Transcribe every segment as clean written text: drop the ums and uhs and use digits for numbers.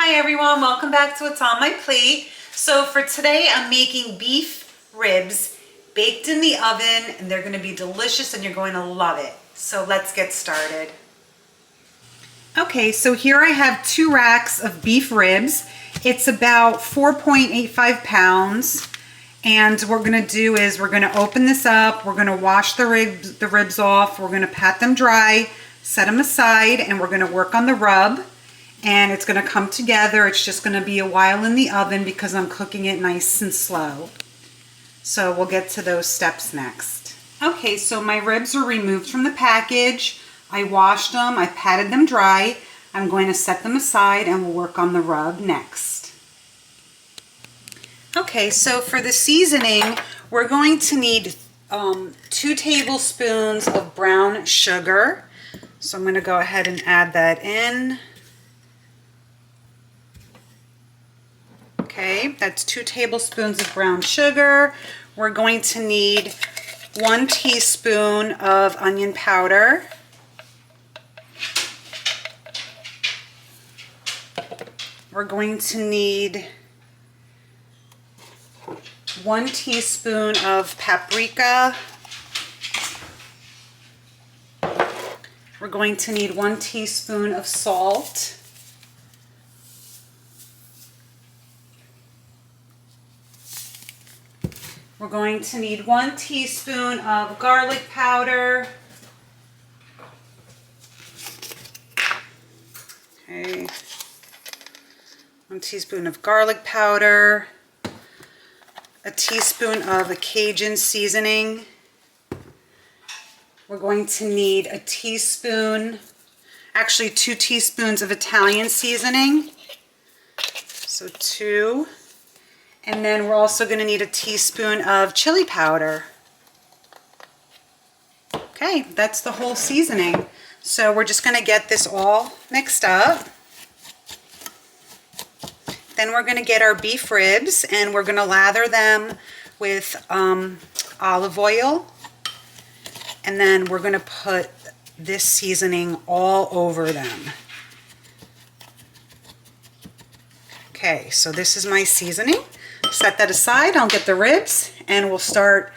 Hi everyone, welcome back to What's on My Plate. So for today I'm making beef ribs baked in the oven, and they're going to be delicious and you're going to love it. So let's get started. Okay, so here I have 2 racks of beef ribs. It's about 4.85 pounds. And what we're going to do is we're going to open this up, we're going to wash the ribs off, we're going to pat them dry, set them aside, and we're going to work on the rub. And it's going to come together. It's just going to be a while in the oven because I'm cooking it nice and slow. So we'll get to those steps next. Okay, so my ribs are removed from the package. I washed them, I patted them dry. I'm going to set them aside and we'll work on the rub next. Okay, so for the seasoning, we're going to need 2 tablespoons of brown sugar. So I'm going to go ahead and add that in. Okay, that's 2 tablespoons of brown sugar. We're going to need 1 teaspoon of onion powder. We're going to need 1 teaspoon of paprika. We're going to need 1 teaspoon of salt. We're going to need 1 teaspoon of garlic powder. Okay. 1 teaspoon of garlic powder. A teaspoon of a Cajun seasoning. We're going to need a teaspoon, actually 2 teaspoons of Italian seasoning. So 2. And then we're also going to need a teaspoon of chili powder. Okay, that's the whole seasoning. So we're just going to get this all mixed up. Then we're going to get our beef ribs and we're going to lather them with olive oil. And then we're going to put this seasoning all over them. Okay, so this is my seasoning. Set that aside. I'll get the ribs and we'll start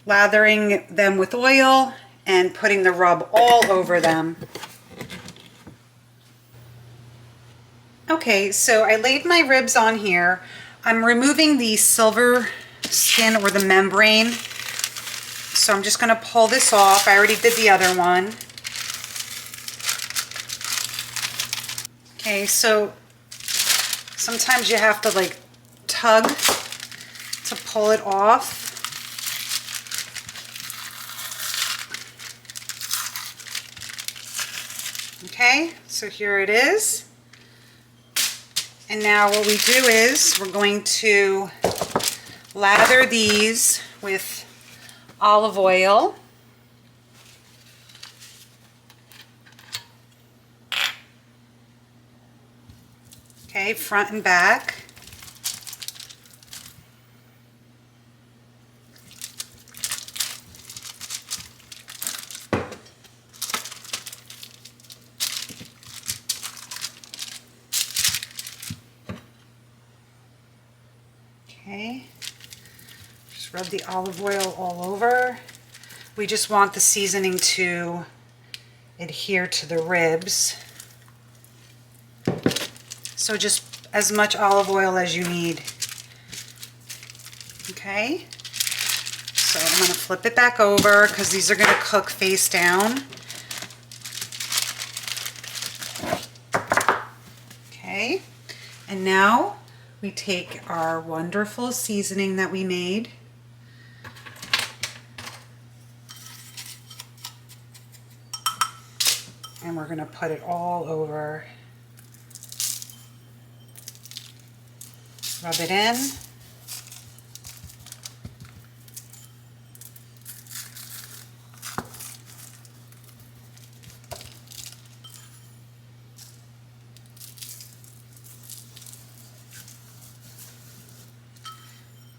lathering them with oil and putting the rub all over them. Okay, so I laid my ribs on here. I'm removing the silver skin or the membrane. So I'm just going to pull this off. I already did the other one. Okay, so sometimes you have to like tug to pull it off. Okay, so here it is. And now what we do is we're going to lather these with olive oil. Okay, front and back. Okay, just rub the olive oil all over. We just want the seasoning to adhere to the ribs. So just as much olive oil as you need. Okay, so I'm going to flip it back over because these are going to cook face down. Okay, and now we take our wonderful seasoning that we made. And we're going to put it all over. Rub it in.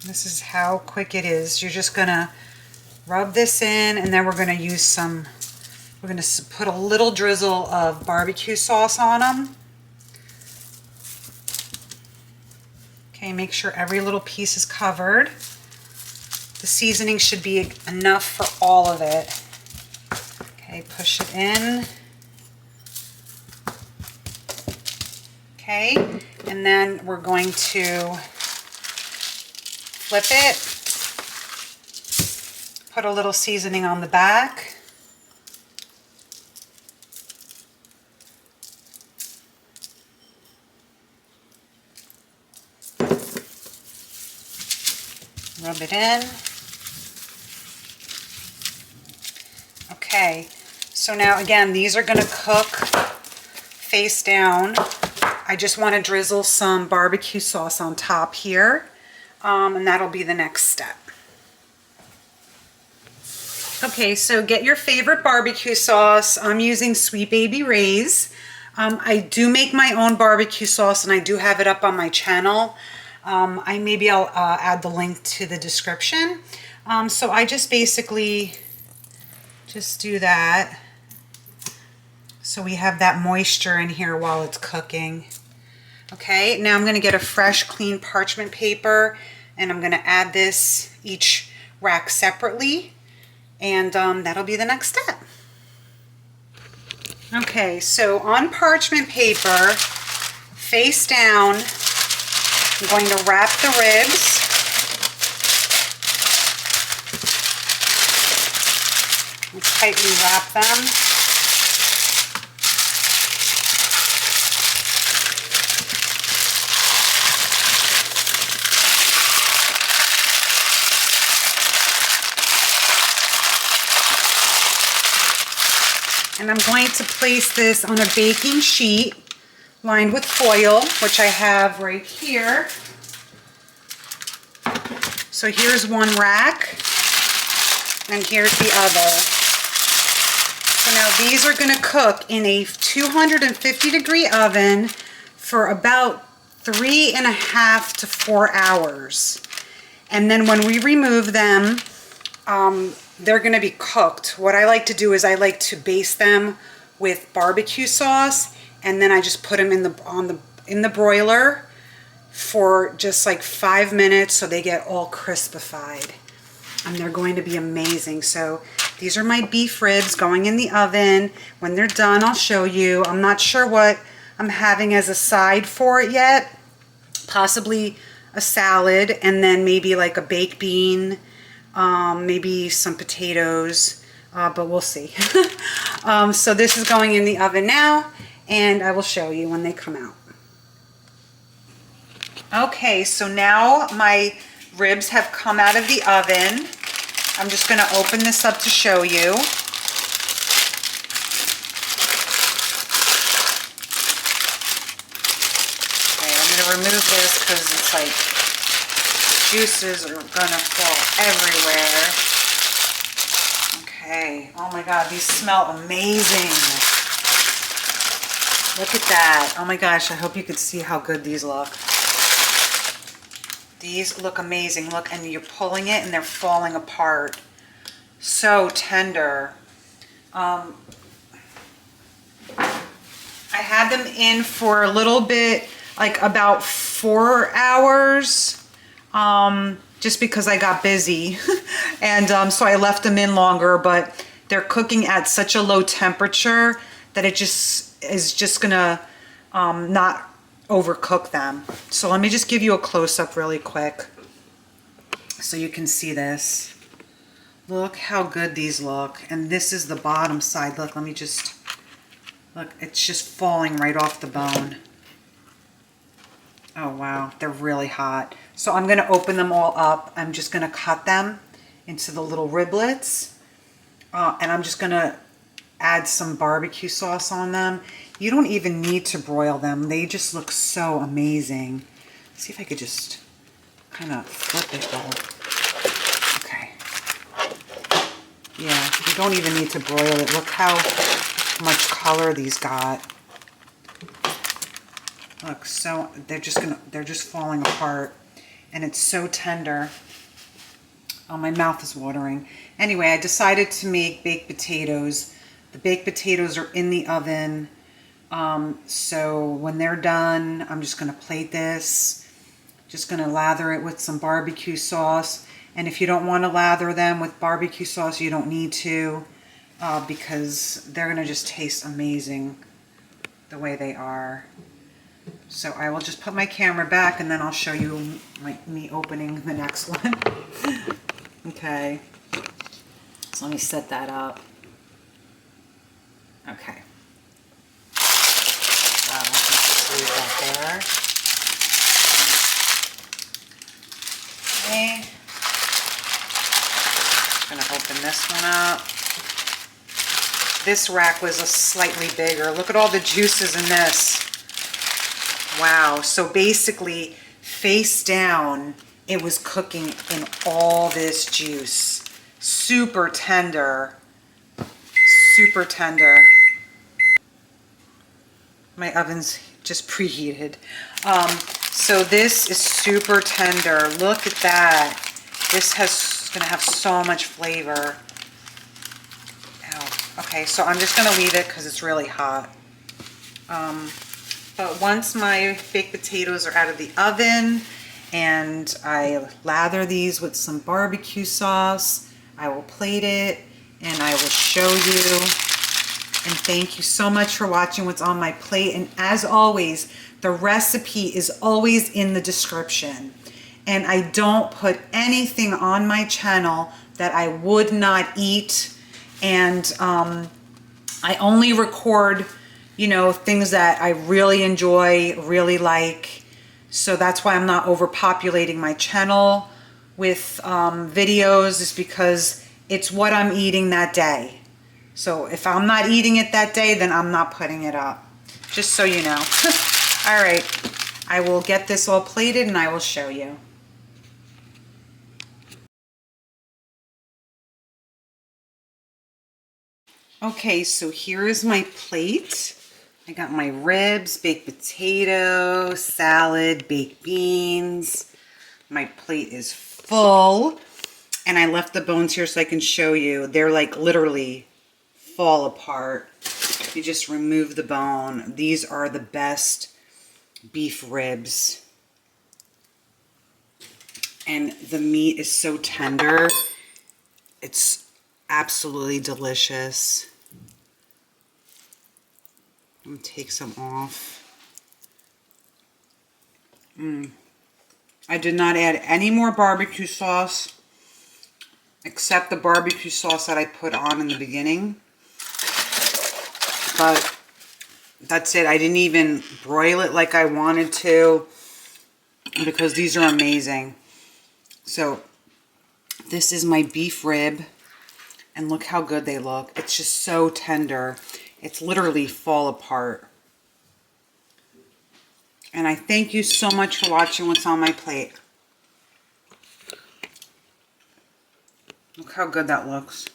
This is how quick it is. You're just going to rub this in, and then we're going to use some, we're going to put a little drizzle of barbecue sauce on them. Okay, make sure every little piece is covered. The seasoning should be enough for all of it. Okay, push it in. Okay, and then we're going to flip it. Put a little seasoning on the back. Rub it in. Okay, so now again, these are going to cook face down. I just want to drizzle some barbecue sauce on top here, and that'll be the next step. Okay, so get your favorite barbecue sauce. I'm using Sweet Baby Ray's. I do make my own barbecue sauce, and I do have it up on my channel. Maybe I'll add the link to the description. So I just basically just do that. So we have that moisture in here while it's cooking. Okay, now I'm going to get a fresh, clean parchment paper, and I'm going to add this each rack separately, and that'll be the next step. Okay, so on parchment paper, face down, I'm going to wrap the ribs. And tightly wrap them. And I'm going to place this on a baking sheet lined with foil, which I have right here. So here's one rack, and here's the other. So now these are going to cook in a 250-degree oven for about 3.5 to 4 hours. And then when we remove them, they're going to be cooked. What I like to do is I like to baste them with barbecue sauce, and then I just put them in the broiler for just like 5 minutes so they get all crispified. And they're going to be amazing. So these are my beef ribs going in the oven. When they're done, I'll show you. I'm not sure what I'm having as a side for it yet. Possibly a salad, and then maybe like a baked bean, maybe some potatoes, but we'll see. So this is going in the oven now, and I will show you when they come out. Okay, so now my ribs have come out of the oven. I'm just going to open this up to show you. Okay, I'm going to remove this because it's like juices are going to fall everywhere. Okay, oh my God, these smell amazing. Look at that. Oh my gosh, I hope you could see how good these look. These look amazing. Look, and you're pulling it and they're falling apart. So tender. I had them in for a little bit, like about 4 hours, just because I got busy. And so I left them in longer, but they're cooking at such a low temperature that it just is just gonna not overcook them. So let me just give you a close-up really quick so you can see this. Look how good these look. And this is the bottom side. Look, let me just look, it's just falling right off the bone. Oh wow, they're really hot. So I'm going to open them all up. I'm just going to cut them into the little riblets, and I'm just going to add some barbecue sauce on them. You don't even need to broil them. They just look so amazing. Let's see if I could just kind of flip it all. Okay. Yeah, you don't even need to broil it. Look how much color these got. Look, so they're just falling apart, and it's so tender. Oh, my mouth is watering. Anyway, I decided to make baked potatoes. The baked potatoes are in the oven. So when they're done, I'm just going to plate this, Just gonna lather it with some barbecue sauce. And if you don't want to lather them with barbecue sauce, you don't need to, because they're gonna just taste amazing the way they are. So I will just put my camera back and then I'll show you me opening the next one. Okay. So let me set that up. Okay. So I'll just leave that there. Okay. I'm gonna open this one up. This rack was slightly bigger. Look at all the juices in this. Wow. So basically, face down, it was cooking in all this juice. Super tender. Super tender. My oven's just preheated. So this is super tender. Look at that. This is gonna have so much flavor. Ow. Okay, so I'm just gonna leave it because it's really hot. But once my baked potatoes are out of the oven and I lather these with some barbecue sauce, I will plate it and I will show you. And thank you so much for watching what's on my plate. And as always, the recipe is always in the description. And I don't put anything on my channel that I would not eat. And I only record, you know, things that I really enjoy, really like. So that's why I'm not overpopulating my channel with videos, is because it's what I'm eating that day. So if I'm not eating it that day, then I'm not putting it up. Just so you know. All right, I will get this all plated and I will show you. Okay, so here is my plate. I got my ribs, baked potato, salad, baked beans. My plate is full. And I left the bones here so I can show you. They're like literally fall apart. You just remove the bone. These are the best beef ribs. And the meat is so tender. It's absolutely delicious. I'm gonna take some off. I did not add any more barbecue sauce except the barbecue sauce that I put on in the beginning. But that's it. I didn't even broil it like I wanted to because these are amazing. So this is my beef rib and look how good they look. It's just so tender. It's literally fall apart. And I thank you so much for watching what's on my plate. Look how good that looks.